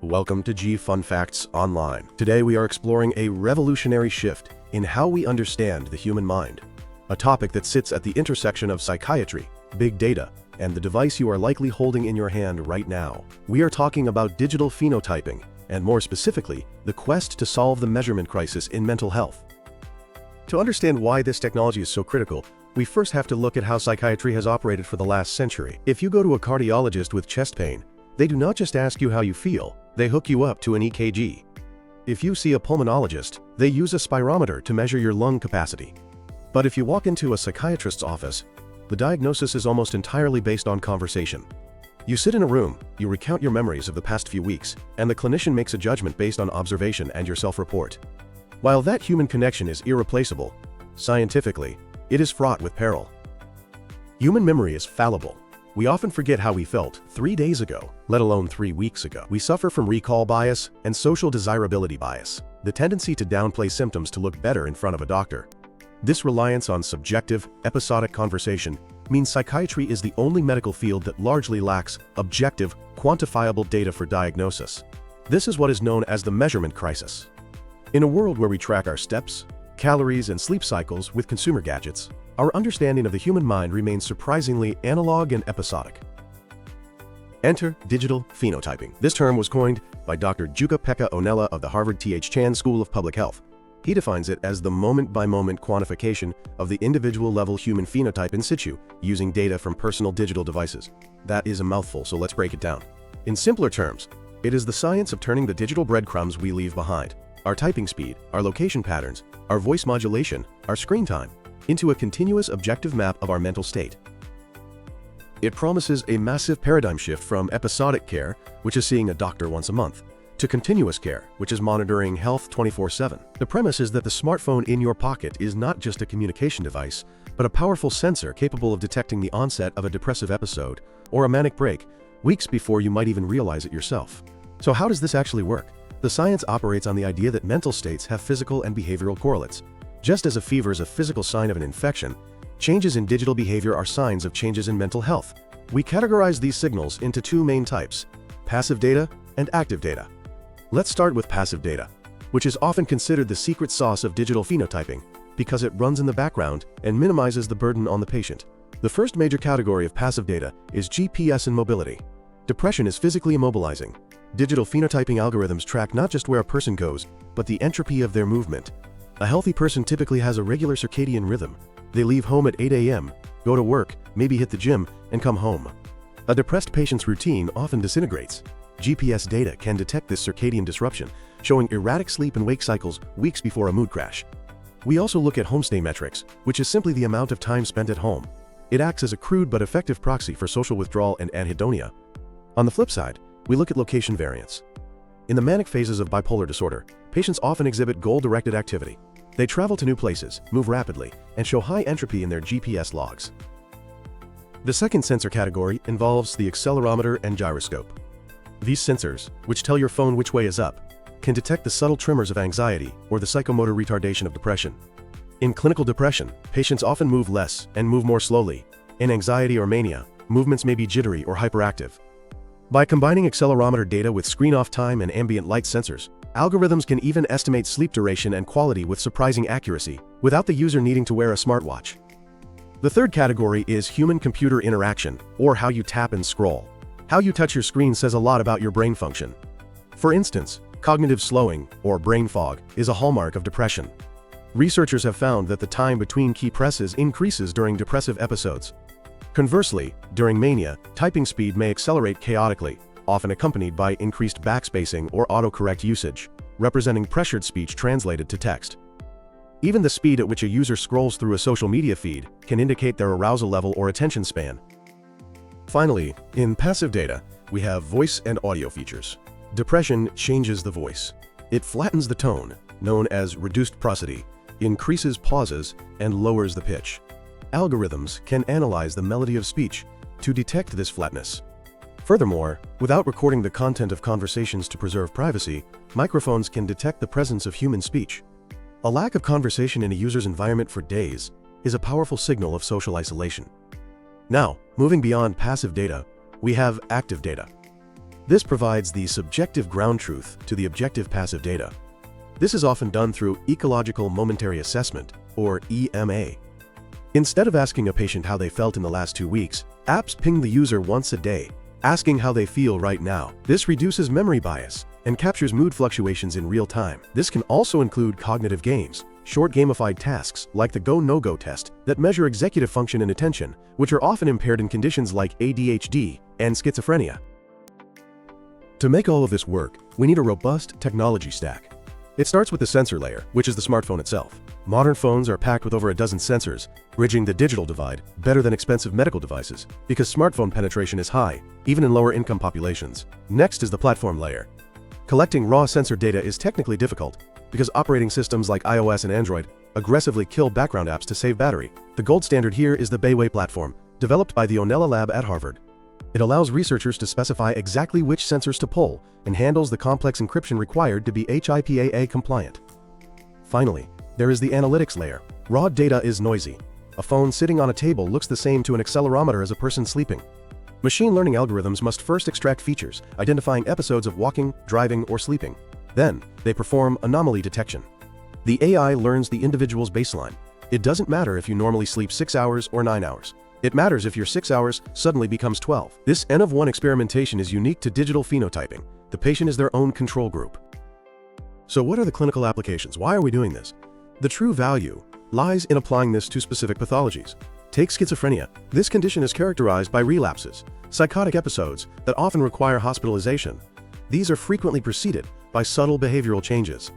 Welcome to G Fun Facts Online. Today we are exploring a revolutionary shift in how we understand the human mind, a topic that sits at the intersection of psychiatry, big data, and the device you are likely holding in your hand right now. We are talking about digital phenotyping, and more specifically, the quest to solve the measurement crisis in mental health. To understand why this technology is so critical, we first have to look at how psychiatry has operated for the last century. If you go to a cardiologist with chest pain, they do not just ask you how you feel, they hook you up to an EKG. If you see a pulmonologist, they use a spirometer to measure your lung capacity. But if you walk into a psychiatrist's office, the diagnosis is almost entirely based on conversation. You sit in a room, you recount your memories of the past few weeks, and the clinician makes a judgment based on observation and your self-report. While that human connection is irreplaceable, scientifically, it is fraught with peril. Human memory is fallible. We often forget how we felt 3 days ago, let alone 3 weeks ago. We suffer from recall bias and social desirability bias, the tendency to downplay symptoms to look better in front of a doctor. This reliance on subjective, episodic conversation means psychiatry is the only medical field that largely lacks objective, quantifiable data for diagnosis. This is what is known as the measurement crisis. In a world where we track our steps, calories, and sleep cycles with consumer gadgets, our understanding of the human mind remains surprisingly analog and episodic. Enter digital phenotyping. This term was coined by Dr. Jukka-Pekka Onnela of the Harvard T.H. Chan School of Public Health. He defines it as the moment-by-moment quantification of the individual-level human phenotype in situ using data from personal digital devices. That is a mouthful, so let's break it down. In simpler terms, it is the science of turning the digital breadcrumbs we leave behind, our typing speed, our location patterns, our voice modulation, our screen time, into a continuous objective map of our mental state. It promises a massive paradigm shift from episodic care, which is seeing a doctor once a month, to continuous care, which is monitoring health 24/7. The premise is that the smartphone in your pocket is not just a communication device, but a powerful sensor capable of detecting the onset of a depressive episode or a manic break weeks before you might even realize it yourself. So how does this actually work? The science operates on the idea that mental states have physical and behavioral correlates. Just as a fever is a physical sign of an infection, changes in digital behavior are signs of changes in mental health. We categorize these signals into two main types: passive data and active data. Let's start with passive data, which is often considered the secret sauce of digital phenotyping because it runs in the background and minimizes the burden on the patient. The first major category of passive data is GPS and mobility. Depression is physically immobilizing. Digital phenotyping algorithms track not just where a person goes, but the entropy of their movement. A healthy person typically has a regular circadian rhythm. They leave home at 8 a.m., go to work, maybe hit the gym, and come home. A depressed patient's routine often disintegrates. GPS data can detect this circadian disruption, showing erratic sleep and wake cycles weeks before a mood crash. We also look at homestay metrics, which is simply the amount of time spent at home. It acts as a crude but effective proxy for social withdrawal and anhedonia. On the flip side, we look at location variance. In the manic phases of bipolar disorder, patients often exhibit goal-directed activity. They travel to new places, move rapidly, and show high entropy in their GPS logs. The second sensor category involves the accelerometer and gyroscope. These sensors, which tell your phone which way is up, can detect the subtle tremors of anxiety or the psychomotor retardation of depression. In clinical depression, patients often move less and move more slowly. In anxiety or mania, movements may be jittery or hyperactive. By combining accelerometer data with screen-off time and ambient light sensors, algorithms can even estimate sleep duration and quality with surprising accuracy, without the user needing to wear a smartwatch. The third category is human-computer interaction, or how you tap and scroll. How you touch your screen says a lot about your brain function. For instance, cognitive slowing, or brain fog, is a hallmark of depression. Researchers have found that the time between key presses increases during depressive episodes. Conversely, during mania, typing speed may accelerate chaotically, often accompanied by increased backspacing or autocorrect usage, representing pressured speech translated to text. Even the speed at which a user scrolls through a social media feed can indicate their arousal level or attention span. Finally, in passive data, we have voice and audio features. Depression changes the voice. It flattens the tone, known as reduced prosody, increases pauses, and lowers the pitch. Algorithms can analyze the melody of speech to detect this flatness. Furthermore, without recording the content of conversations to preserve privacy, microphones can detect the presence of human speech. A lack of conversation in a user's environment for days is a powerful signal of social isolation. Now, moving beyond passive data, we have active data. This provides the subjective ground truth to the objective passive data. This is often done through ecological momentary assessment, or EMA. Instead of asking a patient how they felt in the last 2 weeks, apps ping the user once a day, asking how they feel right now. This reduces memory bias and captures mood fluctuations in real time. This can also include cognitive games, short gamified tasks like the go-no-go test that measure executive function and attention, which are often impaired in conditions like ADHD and schizophrenia. To make all of this work, we need a robust technology stack. It starts with the sensor layer, which is the smartphone itself. Modern phones are packed with over a dozen sensors, bridging the digital divide better than expensive medical devices, because smartphone penetration is high, even in lower-income populations. Next is the platform layer. Collecting raw sensor data is technically difficult, because operating systems like iOS and Android aggressively kill background apps to save battery. The gold standard here is the Bayway platform, developed by the Onella Lab at Harvard. It allows researchers to specify exactly which sensors to pull and handles the complex encryption required to be HIPAA compliant. Finally, there is the analytics layer. Raw data is noisy. A phone sitting on a table looks the same to an accelerometer as a person sleeping. Machine learning algorithms must first extract features, identifying episodes of walking, driving, or sleeping. Then, they perform anomaly detection. The AI learns the individual's baseline. It doesn't matter if you normally sleep 6 hours or 9 hours. It matters if your 6 hours suddenly becomes 12. This N-of-1 experimentation is unique to digital phenotyping. The patient is their own control group. So what are the clinical applications? Why are we doing this? The true value lies in applying this to specific pathologies. Take schizophrenia. This condition is characterized by relapses, psychotic episodes that often require hospitalization. These are frequently preceded by subtle behavioral changes.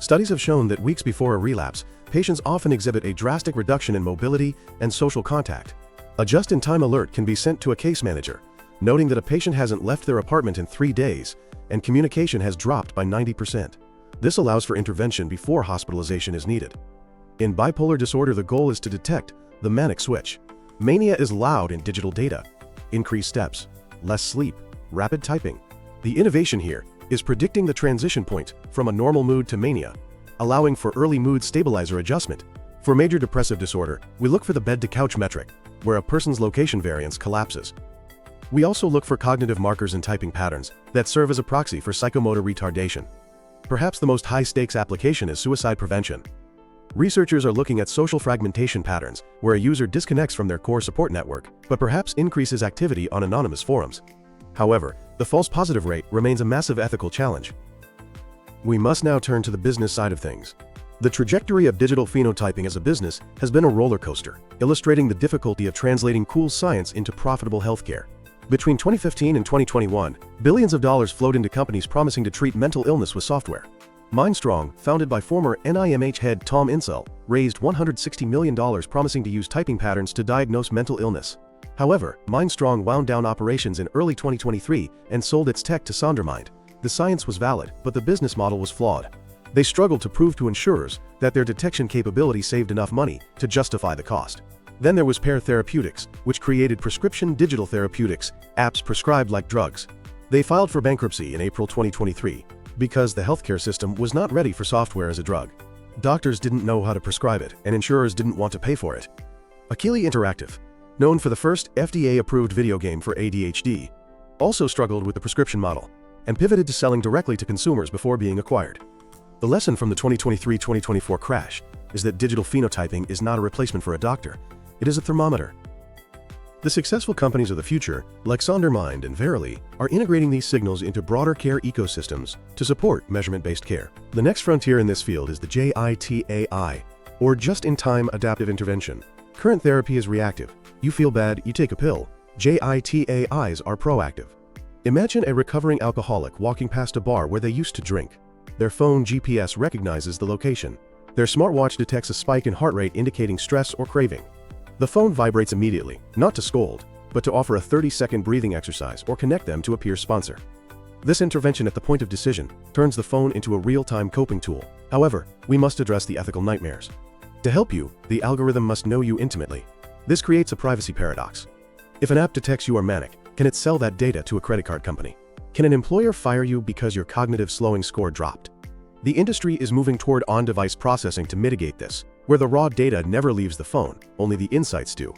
Studies have shown that weeks before a relapse, patients often exhibit a drastic reduction in mobility and social contact. A just-in-time alert can be sent to a case manager, noting that a patient hasn't left their apartment in 3 days and communication has dropped by 90%. This allows for intervention before hospitalization is needed. In bipolar disorder, the goal is to detect the manic switch. Mania is loud in digital data. Increased steps, less sleep, rapid typing. The innovation here is predicting the transition point from a normal mood to mania, allowing for early mood stabilizer adjustment. For major depressive disorder, we look for the bed-to-couch metric, where a person's location variance collapses. We also look for cognitive markers and typing patterns that serve as a proxy for psychomotor retardation. Perhaps the most high-stakes application is suicide prevention. Researchers are looking at social fragmentation patterns, where a user disconnects from their core support network, but perhaps increases activity on anonymous forums. However, the false positive rate remains a massive ethical challenge. We must now turn to the business side of things. The trajectory of digital phenotyping as a business has been a roller coaster, illustrating the difficulty of translating cool science into profitable healthcare. Between 2015 and 2021, billions of dollars flowed into companies promising to treat mental illness with software. Mindstrong, founded by former NIMH head Tom Insel, raised $160 million promising to use typing patterns to diagnose mental illness. However, Mindstrong wound down operations in early 2023 and sold its tech to Sondermind. The science was valid, but the business model was flawed. They struggled to prove to insurers that their detection capability saved enough money to justify the cost. Then there was Pear Therapeutics, which created prescription digital therapeutics, apps prescribed like drugs. They filed for bankruptcy in April 2023 because the healthcare system was not ready for software as a drug. Doctors didn't know how to prescribe it, and insurers didn't want to pay for it. Akili Interactive, known for the first FDA-approved video game for ADHD, also struggled with the prescription model and pivoted to selling directly to consumers before being acquired. The lesson from the 2023-2024 crash is that digital phenotyping is not a replacement for a doctor. It is a thermometer. The successful companies of the future, like Sondermind and Verily, are integrating these signals into broader care ecosystems to support measurement-based care. The next frontier in this field is the JITAI, or Just-in-Time Adaptive Intervention. Current therapy is reactive. You feel bad, you take a pill. JITAIs are proactive. Imagine a recovering alcoholic walking past a bar where they used to drink. Their phone GPS recognizes the location. Their smartwatch detects a spike in heart rate indicating stress or craving. The phone vibrates immediately, not to scold, but to offer a 30-second breathing exercise or connect them to a peer sponsor. This intervention at the point of decision turns the phone into a real-time coping tool. However, we must address the ethical nightmares. To help you, the algorithm must know you intimately. This creates a privacy paradox. If an app detects you are manic, can it sell that data to a credit card company? Can an employer fire you because your cognitive slowing score dropped? The industry is moving toward on-device processing to mitigate this, where the raw data never leaves the phone, only the insights do.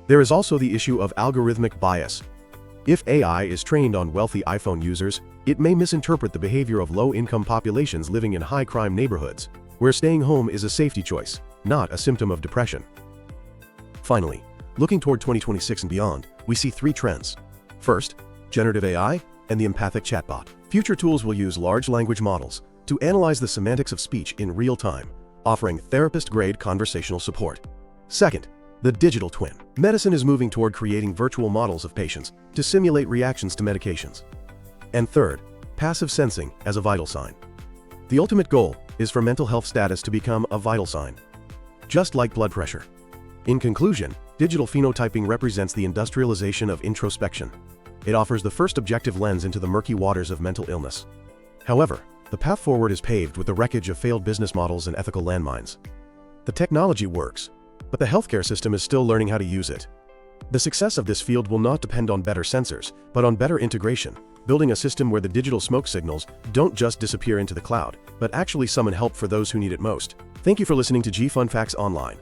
There is also the issue of algorithmic bias. If AI is trained on wealthy iPhone users, it may misinterpret the behavior of low-income populations living in high-crime neighborhoods, where staying home is a safety choice, not a symptom of depression. Finally, looking toward 2026 and beyond, we see three trends. First, generative AI and the empathic chatbot. Future tools will use large language models to analyze the semantics of speech in real time, offering therapist-grade conversational support. Second, the digital twin. Medicine is moving toward creating virtual models of patients to simulate reactions to medications. And third, passive sensing as a vital sign. The ultimate goal is for mental health status to become a vital sign, just like blood pressure. In conclusion, digital phenotyping represents the industrialization of introspection. It offers the first objective lens into the murky waters of mental illness. However, the path forward is paved with the wreckage of failed business models and ethical landmines. The technology works, but the healthcare system is still learning how to use it. The success of this field will not depend on better sensors, but on better integration, building a system where the digital smoke signals don't just disappear into the cloud, but actually summon help for those who need it most. Thank you for listening to Fun Facts Online.